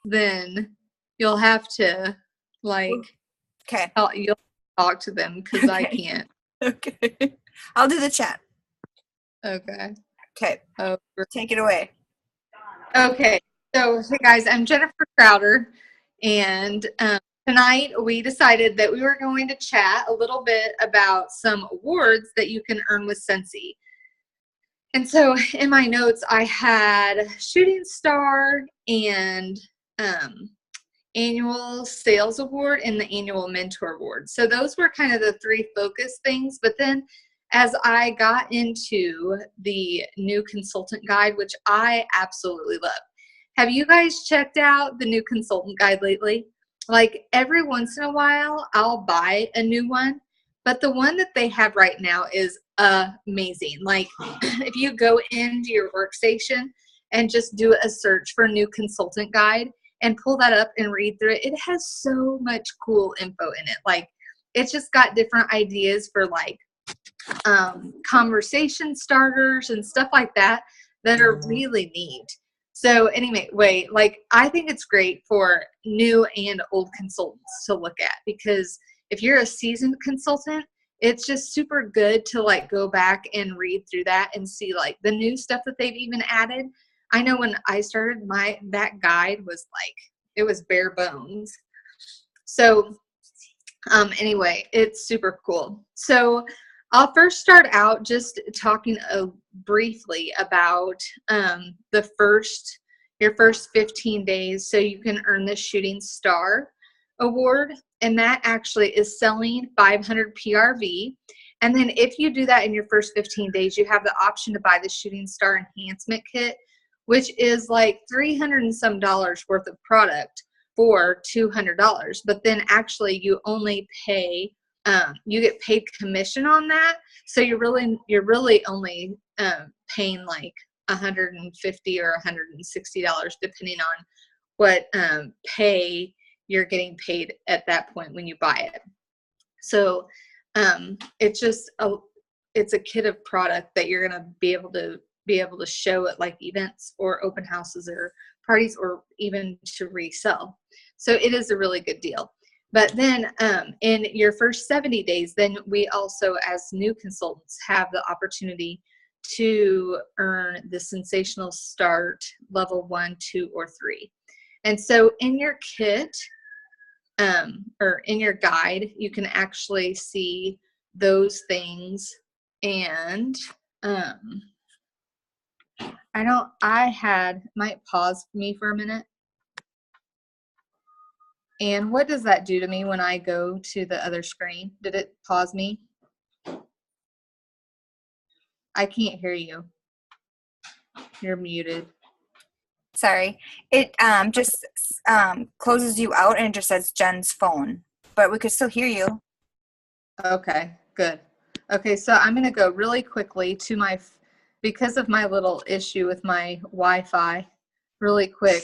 then you'll have to like Okay. you'll talk to them because I Okay. can't. Okay. I'll do the chat. Okay. Okay. Over. Take it away. Okay. So, hey guys, I'm Jennifer Crowder, and tonight we decided that we were going to chat a little bit about some awards that you can earn with Scentsy. And so in my notes, I had Shooting Star and Annual Sales Award and the Annual Mentor Award. So those were kind of the three focus things. But then as I got into the new consultant guide, which I absolutely love. Have you guys checked out the new consultant guide lately? Like every once in a while, I'll buy a new one. But the one that they have right now is amazing. Like if you go into your workstation and just do a search for new consultant guide and pull that up and read through it, it has so much cool info in it. Like it's just got different ideas for like conversation starters and stuff like that that are really neat. So anyway, like I think it's great for new and old consultants to look at, because if you're a seasoned consultant, it's just super good to like go back and read through that and see like the new stuff that they've even added. I know when I started, that guide was like, it was bare bones. So anyway, it's super cool. So I'll first start out just talking briefly about your first 15 days, so you can earn the Shooting Star Award, and that actually is selling 500 PRV. And then if you do that in your first 15 days, you have the option to buy the Shooting Star Enhancement Kit, which is like $300 and some worth of product for $200. But then actually you only pay, you get paid commission on that. So you're really only paying like $150 or $160 depending on what pay you're getting paid at that point when you buy it. So it's just it's a kit of product that you're going to be able to show at like events or open houses or parties, or even to resell. So it is a really good deal. But then in your first 70 days, then we also, as new consultants, have the opportunity to earn the Sensational Start level 1, 2, or 3. And so in your kit, or in your guide, you can actually see those things. And might pause me for a minute. And what does that do to me when I go to the other screen? Did it pause me? I can't hear you. You're muted. Sorry. It just closes you out and it just says Jen's phone, but we could still hear you. Okay, good. Okay, so I'm going to go really quickly to because of my little issue with my Wi-Fi, really quick.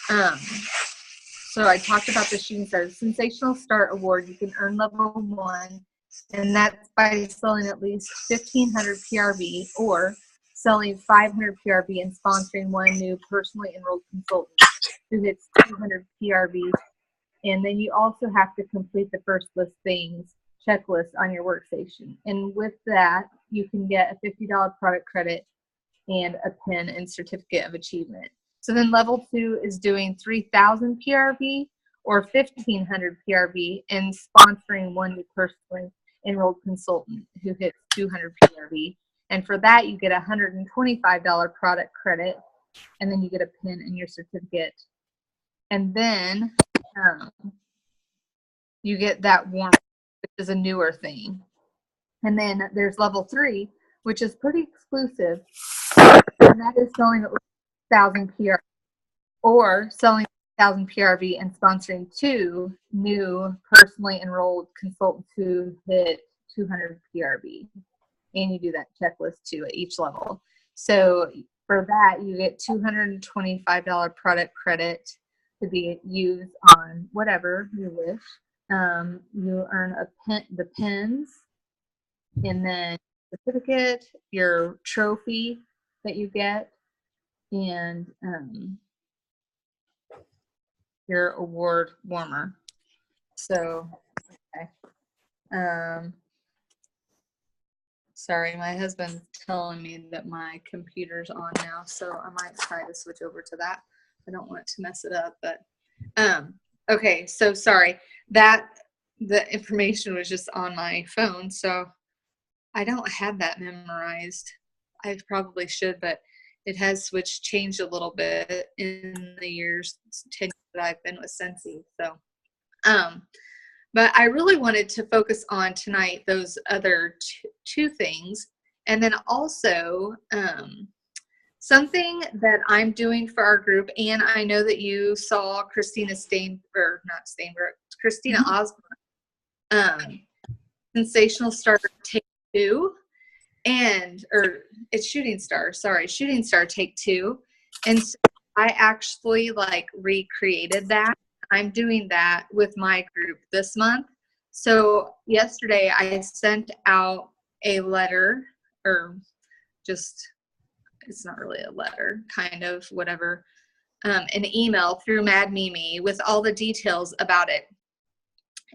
So I talked about the Shooting Star Sensational Start Award. You can earn level 1, and that's by selling at least 1,500 PRV or selling 500 PRV and sponsoring one new personally enrolled consultant who hits 200 PRV. And then you also have to complete the first list things checklist on your workstation. And with that, you can get a $50 product credit and a pin and certificate of achievement. So then level 2 is doing 3,000 PRV or 1,500 PRV and sponsoring one new personally enrolled consultant who hits 200 PRV. And for that, you get a $125 product credit, and then you get a pin and your certificate. And then you get that warm, which is a newer thing. And then there's level 3, which is pretty exclusive, and that is selling at 1,000 PRV or selling 1,000 PRV and sponsoring 2 new personally enrolled consultants who hit 200 PRV. And you do that checklist too at each level. So for that, you get $225 product credit to be used on whatever you wish. You earn the pins, and then certificate, your trophy that you get, and your award warmer. So, okay. Sorry, my husband's telling me that my computer's on now, so I might try to switch over to that. I don't want to mess it up, but okay, so sorry. The information was just on my phone, so I don't have that memorized. I probably should, but it has changed a little bit in the 10 years that I've been with Scentsy. So, but I really wanted to focus on tonight those other two things. And then also something that I'm doing for our group, and I know that you saw Christina Osborne, Sensational Star Take 2, it's Shooting Star Take 2. And so I actually recreated that. I'm doing that with my group this month. So yesterday I sent out a letter, or just, it's not really a letter, kind of whatever, an email through Mad Mimi with all the details about it.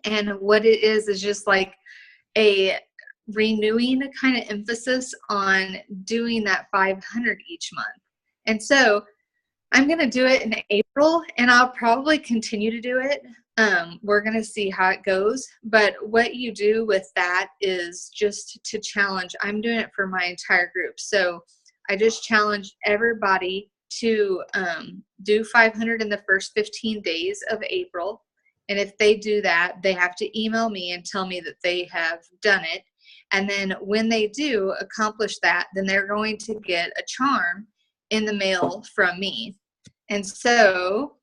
And what it is just like a renewing kind of emphasis on doing that 500 each month. And so I'm going to do it in April, and I'll probably continue to do it. We're going to see how it goes. But what you do with that is just to challenge. I'm doing it for my entire group. So I just challenge everybody to do 500 in the first 15 days of April. And if they do that, they have to email me and tell me that they have done it. And then when they do accomplish that, then they're going to get a charm in the mail from me. And so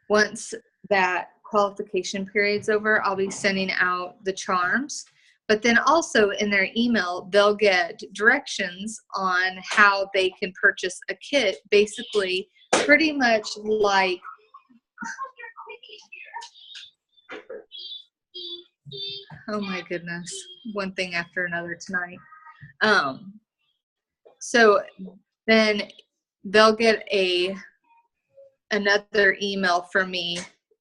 once that qualification period's over, I'll be sending out the charms. But then also in their email, they'll get directions on how they can purchase a kit, basically pretty much like oh my goodness, one thing after another tonight. So then they'll get another email from me,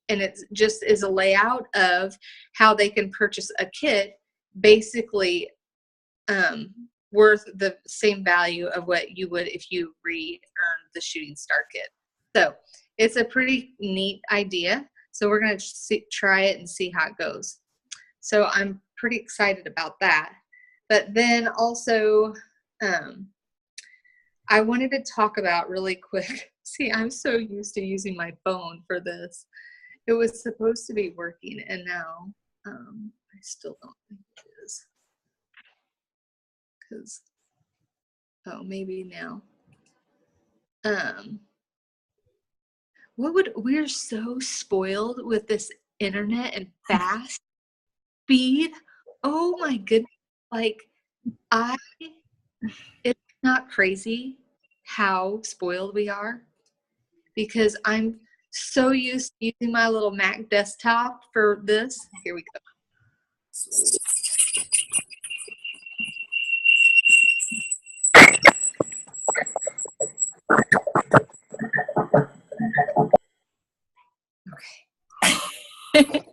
and it just is a layout of how they can purchase a kit, basically worth the same value of what you would if you re-earned the Shooting Star kit. So it's a pretty neat idea. So we're going to try it and see how it goes. So I'm pretty excited about that. But then also, I wanted to talk about really quick. See, I'm so used to using my phone for this. It was supposed to be working, and now I still don't think it is. Because, oh, maybe now. We're so spoiled with this internet and fast speed. Oh my goodness. It's not crazy how spoiled we are, because I'm so used to using my little Mac desktop for this. Here we go. Okay.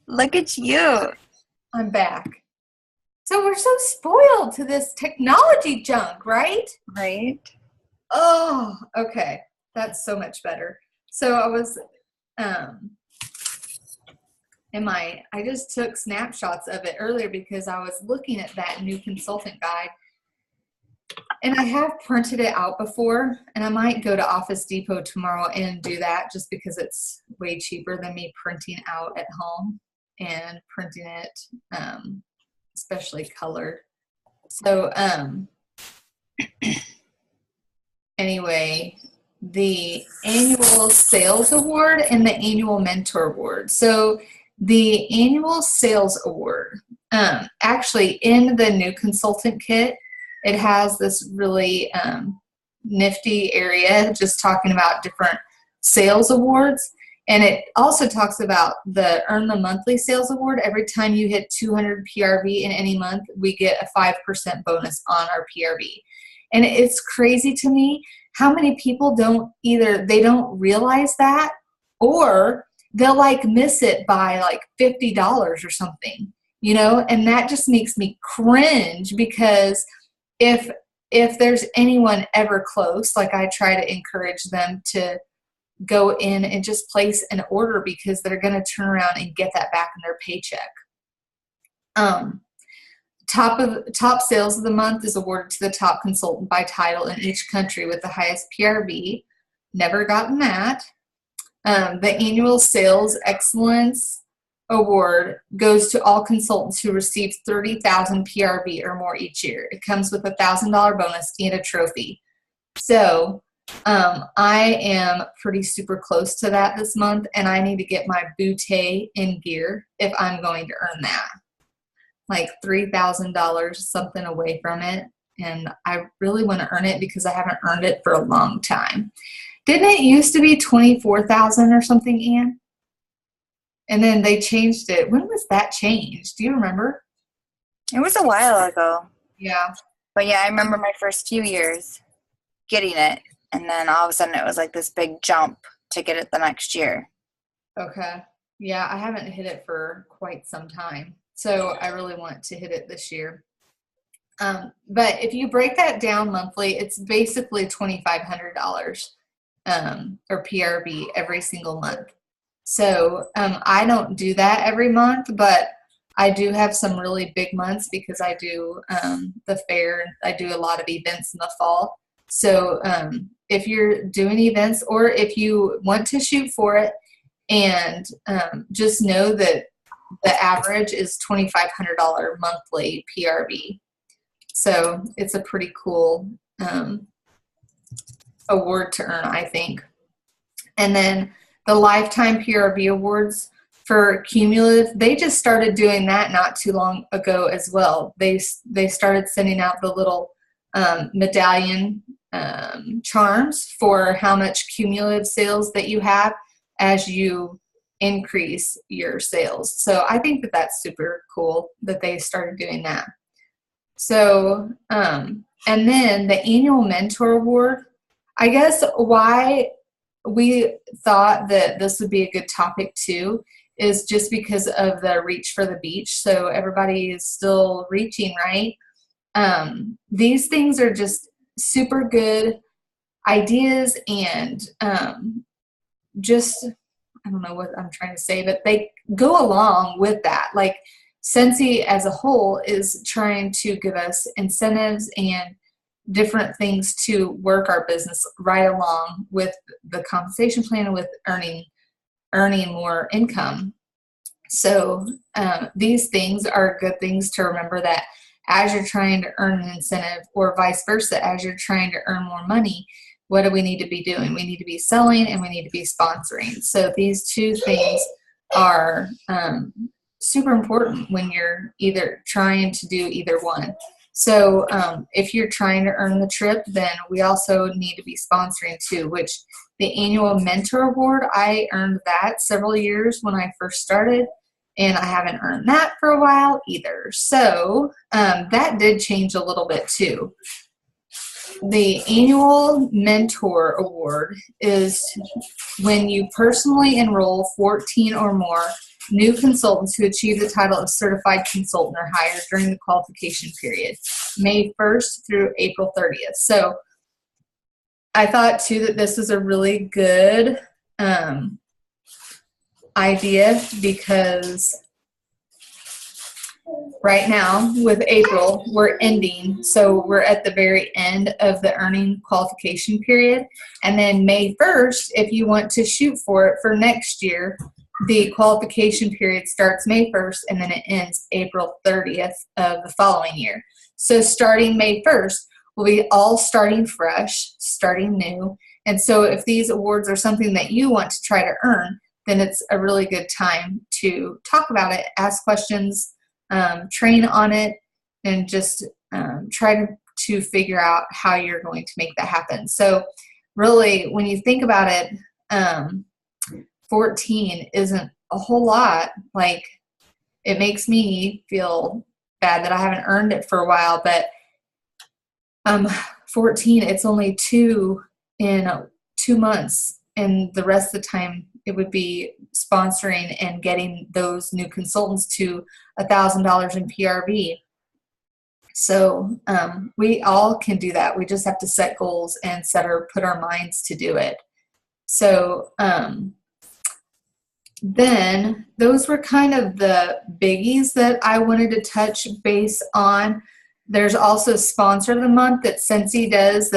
Look at you. I'm back. So we're so spoiled to this technology junk, right? Right. Oh, okay. That's so much better. So I was, I just took snapshots of it earlier because I was looking at that new consultant guide, and I have printed it out before, and I might go to Office Depot tomorrow and do that just because it's way cheaper than me printing out at home and printing it, especially colored. So, anyway, the annual sales award and the annual mentor award. So the annual sales award, actually in the new consultant kit, it has this really nifty area just talking about different sales awards. And it also talks about the Earn the Monthly Sales Award. Every time you hit 200 PRV in any month, we get a 5% bonus on our PRV. And it's crazy to me how many people they don't realize that, or they'll like miss it by like $50 or something, and that just makes me cringe, because if there's anyone ever close, like I try to encourage them to go in and just place an order, because they're going to turn around and get that back in their paycheck. Top sales of the month is awarded to the top consultant by title in each country with the highest PRV. Never gotten that. The annual sales excellence award goes to all consultants who receive 30,000 PRV or more each year. It comes with a $1,000 bonus and a trophy. So I am pretty super close to that this month, and I need to get my bootay in gear if I'm going to earn that. Like $3,000, something away from it. And I really want to earn it because I haven't earned it for a long time. Didn't it used to be 24,000 or something, Ann? And then they changed it. When was that changed? Do you remember? It was a while ago. Yeah. But yeah, I remember my first few years getting it. And then all of a sudden it was like this big jump to get it the next year. Okay. Yeah, I haven't hit it for quite some time. So I really want to hit it this year. But if you break that down monthly, it's basically $2,500 or PRV every single month. So I don't do that every month, but I do have some really big months because I do the fair. I do a lot of events in the fall. So if you're doing events, or if you want to shoot for it, and just know that the average is $2,500 monthly PRV. So it's a pretty cool award to earn, I think. And then the Lifetime PRV Awards for cumulative, they just started doing that not too long ago as well. They started sending out the little medallion charms for how much cumulative sales that you have as you increase your sales. So I think that that's super cool that they started doing that. So, and then the annual mentor award, I guess why we thought that this would be a good topic too is just because of the reach for the beach. So everybody is still reaching, right? These things are just super good ideas, and just, I don't know what I'm trying to say, but they go along with that. Like Scentsy as a whole is trying to give us incentives and different things to work our business right along with the compensation plan and with earning more income. So these things are good things to remember, that as you're trying to earn an incentive, or vice versa, as you're trying to earn more money, what do we need to be doing? We need to be selling, and we need to be sponsoring. So these two things are super important when you're either trying to do either one. So if you're trying to earn the trip, then we also need to be sponsoring too, which the annual mentor award, I earned that several years when I first started, and I haven't earned that for a while either. So that did change a little bit too. The annual mentor award is when you personally enroll 14 or more new consultants who achieve the title of certified consultant or higher during the qualification period, May 1st through April 30th. So I thought too that this is a really good idea, because right now with April, we're ending. So we're at the very end of the earning qualification period. And then May 1st, if you want to shoot for it for next year, the qualification period starts May 1st and then it ends April 30th of the following year. So starting May 1st, we'll be all starting fresh, starting new. And so if these awards are something that you want to try to earn, then it's a really good time to talk about it, ask questions, train on it, and just try to figure out how you're going to make that happen. So really, when you think about it, 14 isn't a whole lot. Like, it makes me feel bad that I haven't earned it for a while, but 14, it's only two in 2 months, and the rest of the time it would be sponsoring and getting those new consultants to $1,000 in PRV. So we all can do that. We just have to set goals and put our minds to do it. So then those were kind of the biggies that I wanted to touch base on. There's also Sponsor of the Month that Scentsy does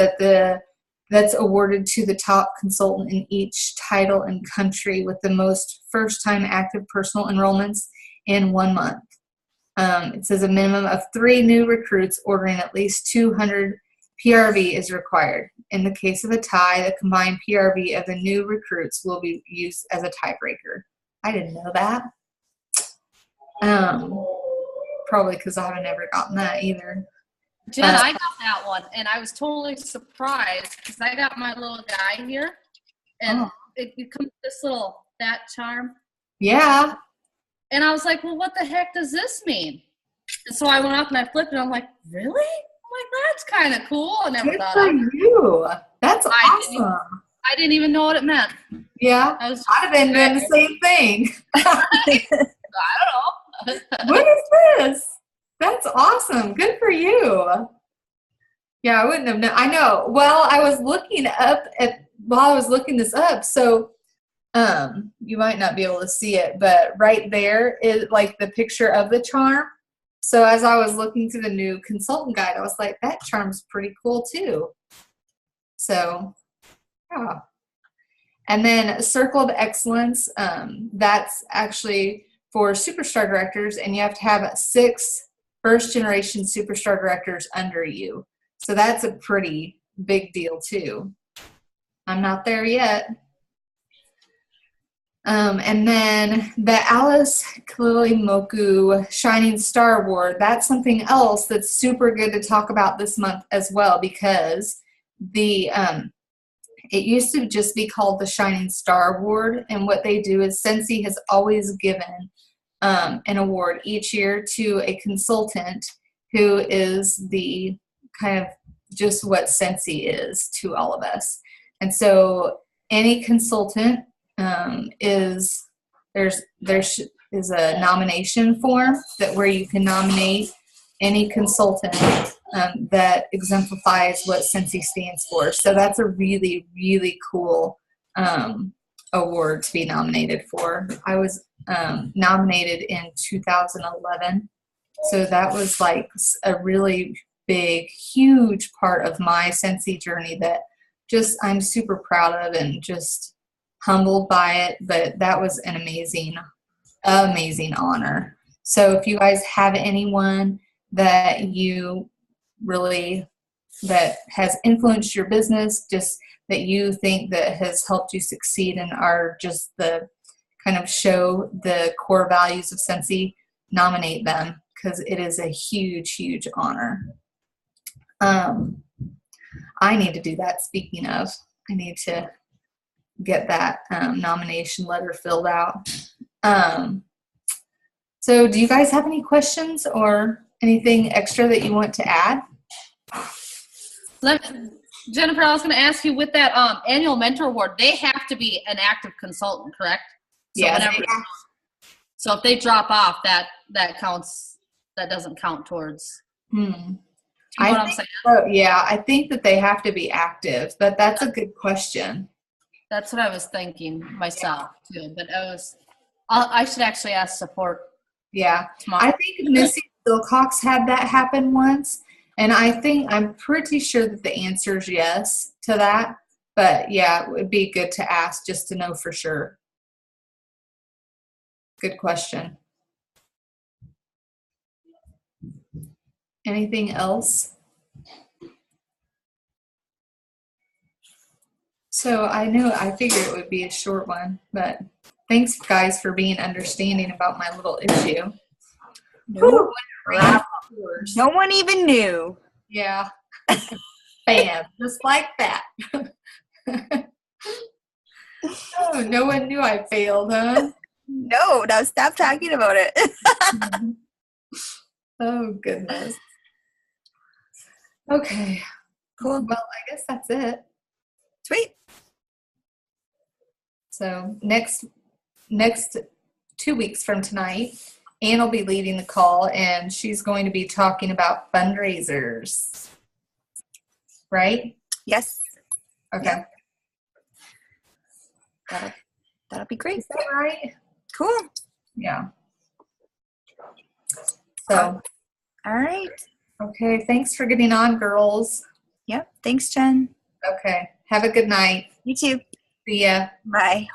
that's awarded to the top consultant in each title and country with the most first-time active personal enrollments in 1 month. It says a minimum of 3 new recruits ordering at least 200 PRV is required. In the case of a tie, the combined PRV of the new recruits will be used as a tiebreaker. I didn't know that. Probably because I haven't ever gotten that either. Jen, I got that one, and I was totally surprised because I got my little guy here, and it comes with this little that charm. Yeah. And I was like, well, what the heck does this mean? And so I went up and I flipped it, and I'm like, really? I'm like, that's kind of cool. I never thought of it. You. That's awesome. I didn't even know what it meant. Yeah. I'd have been doing the same thing. I don't know. What is this? That's awesome. Good for you. Yeah, I wouldn't have known. I know. Well, I was looking this up, so you might not be able to see it, but right there is like the picture of the charm. So as I was looking through the new consultant guide, I was like, that charm's pretty cool too. So, yeah. And then Circle of Excellence, that's actually for superstar directors, and you have to have 6 first-generation superstar directors under you. So that's a pretty big deal too. I'm not there yet. And then the Alice Kilimoku Shining Star Award, that's something else that's super good to talk about this month as well, because it used to just be called the Shining Star Award, and what they do is Scentsy has always given an award each year to a consultant who is the kind of just what Scentsy is to all of us. And so any consultant there's a nomination form where you can nominate any consultant that exemplifies what Scentsy stands for. So that's a really, really cool award to be nominated for. I was nominated in 2011. So that was like a really big, huge part of my Scentsy journey that just I'm super proud of and just humbled by it. But that was an amazing honor. So if you guys have anyone that you really that has influenced your business, just that you think that has helped you succeed and are just the kind of show the core values of Scentsy, nominate them, because it is a huge, huge honor. I need to do that. Speaking of, I need to get that nomination letter filled out. So do you guys have any questions or anything extra that you want to add? Jennifer, I was going to ask you, with that annual mentor award, they have to be an active consultant, correct? So Yeah. So if they drop off, that counts. That doesn't count towards. Do you know what I'm saying? So, yeah, I think that they have to be active, but that's a good question. That's what I was thinking myself too. But I should actually ask support. Yeah, tomorrow. I think Missy Silcox had that happen once, and I'm pretty sure that the answer is yes to that. But yeah, it would be good to ask just to know for sure. Good question. Anything else? So I figured it would be a short one, but thanks guys for being understanding about my little issue. No one even knew. Yeah. Bam, just like that. Oh, no one knew I failed, huh? No, now stop talking about it. Oh, goodness. Okay. Cool. Well, I guess that's it. Sweet. So next 2 weeks from tonight, Ann will be leading the call, and she's going to be talking about fundraisers. Right? Yes. Okay. Yep. That'll be great. Is that right? Cool. Yeah. So. All right. Okay. Thanks for getting on, girls. Yep. Thanks, Jen. Okay. Have a good night. You too. See ya. Bye.